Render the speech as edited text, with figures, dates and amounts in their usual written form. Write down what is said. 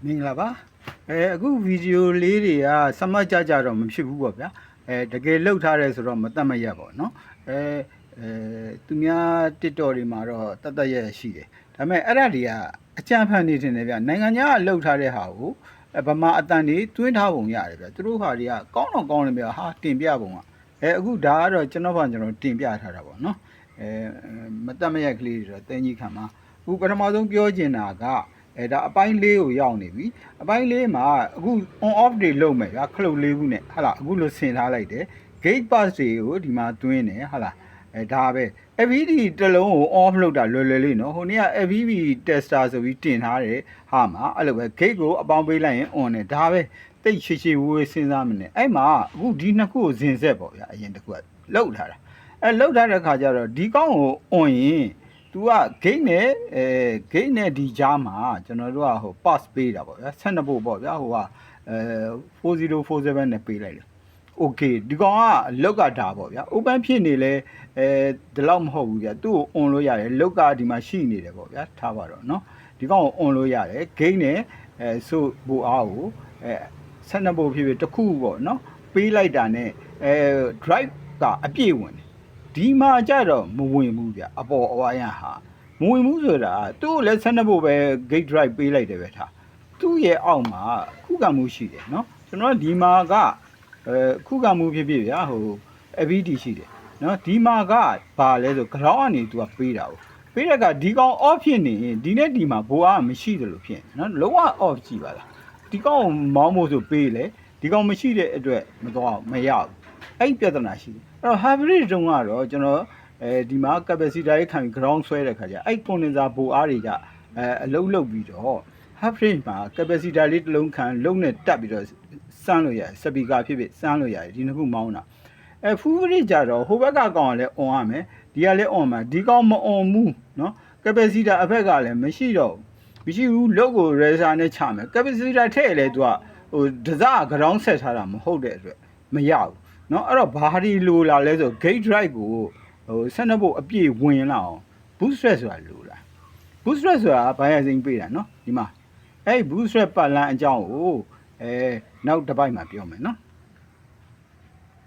မင်္ဂလာပါအခုဗီဒီယိုလေးတွေကစမတ်ကြတော့မဖြစ်ဘူးပေါ့ဗျာတကယ်လှုပ်ထားတယ်ဆိုတော့မတတ်မရပေါ့နော်သူများ TikTok တွေမှာတော့တတ်ရရှိတယ်ဒါပေမဲ့အဲ့ဒါတွေကအကြံဖန်နေတယ်ဗျာနိုင်ငံခြားကလှုပ်ထားတဲ့ဟာကိုဗမာအတန်တွေတွင်းထားပုံရတယ်ဗျာသူတို့ဟာတွေကကောင်းတော့ကောင်းတယ်ဗျာဟာတင်ပြပုံကအခုဒါကတော့ကျွန်တော်တင်ပြထားတာပေါ့နော်မတတ်မရကလေးတွေတော့တင်းကြီးခံမှာအခုပထမဆုံးပြောချင်တာကဒါအပိုင်းလေးကိုရောက်နေပြီအပိုင်းလေးမှာအခု on off တွေလုပ်မယ်ဗျာခလုတ်လေးခုနဲ့ဟာလားအခုလိုဆင်ထားလိုက်တယ် gate pass တွေကိုဒီမှာတွင်းတယ်ဟာလားဒါပဲ FVD တစ်လုံးကို off လုပ်တာလွယ်လွယ်လေးနော်ဟိုနေ့က FVD tester ဆိုပြီးတင်ထားတယ်ဟာမှာအဲ့လိုပဲ gate ကိုအပေါင်းပေးလိုက်ရင် on တယ်ဒါပဲတိတ်ရှည်ဝေးစဉ်းစားမနေအဲ့မှာအခုဒီနှစ်ခုကိုဇင်ဆက်ပေါ့ဗျာအရင်တစ်ခုကလှုပ်ထားတာလှုပ်ထားတဲ့ခါကျတော့ဒီကောင်းကို on ရင်သူက gate နဲ့ဒီကြားမှာကျွန်တော်တို့ကဟို pass ပေးတာပေါ့ဗျာ12ဖို့ပေါ့ဗျာဟိုက4047နဲ့ပေးလိုက်တယ် okay ဒီကောင်ကလောက်ကဒါပေါ့ဗျာ open ဖြစ်နေလဲဒီလောက်မဟုတ်ဘူးဗျာသူ့ကို on လို့ရတယ်လောက်ကဒီမှာရှိနေတယ်ပေါ့ဗျာထားပါတော့เนาะဒီကောင်ကို on လို့ရတယ် gate နဲ့ဆိုဘူအားကို12ဖို့ဖြစ်တစ်ခုပေါ့เนาะပေးလိုက်တာနဲ့drive ကအပြည့်ဝင်တယ်ဒီမှာကြတော့မဝင်ဘူးဗျအပေါ်အဝါရဟာမဝင်ဘူးဆိုတာသူ့ကိုလည်း12ဖို့ပဲ gate drive ပေးလိုက်တယ်ပဲထားသူ့ရဲ့အောက်မှာခုခံမှုရှိတယ်เนาะကျွန်တော်ဒီမှာကခုခံမှုဖြစ်ဗျာဟို FVD ရှိတယ်เนาะဒီမှာကဘာလဲဆို ground ကနေသူကပေးတာကိုပေးတဲ့ကဒီကောင် off ဖြစ်နေရင်ဒီနဲ့ဒီမှာဘိုးအားမရှိတယ်လို့ဖြစ်เนาะလုံးဝ off ကြည့်ပါလားဒီကောင်မောင်းဖို့ဆိုပေးလေဒီကောင်မရှိတဲ့အတွက်မတော့မရဘူးအဲ့ပြဿနာရှိတယ်အဲ့တော့ hybrid တုန်းကတော့ကျွန်တော်ဒီမှာ capacity ရေးခံပြီး ground ဆွဲတဲ့ခါကျအဲ့ condenser ဘိုအားတွေကအလုံးလုံးပြီးတော့ hybrid မှာ capacity လေးတစ်လုံးခံလုံးနဲ့တက်ပြီးတော့စမ်းလို့ရတယ် speaker ဖြစ်စမ်းလို့ရတယ်ဒီနှစ်ခုမောင်းတာfull bridge ကြတော့ဟိုဘက်ကကောင်ကလည်း on ရမယ်ဒီကလည်း on မှာဒီကောင်မ on ဘူးเนาะ capacity အဖက်ကလည်းမရှိတော့မရှိဘူးလုတ်ကို racer နဲ့ချမယ် capacity ထည့်လဲသူကဟိုဒဇ ground set ထားတာမဟုတ်တဲ့အတွက်မရဘူးเนาะအဲ့တော့ဘာဒီလိုလာလဲဆို gate drive ကိုဟို12ဖို့အပြည့်ဝင်လာအောင် boost stress ဆိုတာလိုလား boost stress ဆိုတာဘာရစိမ့်ပေးတာเนาะဒီမှာအဲ့ boost stress ပတ်လန်းအကြောင်းကိုနောက်တစ်ပိုက်မှာပြောမယ်เนาะ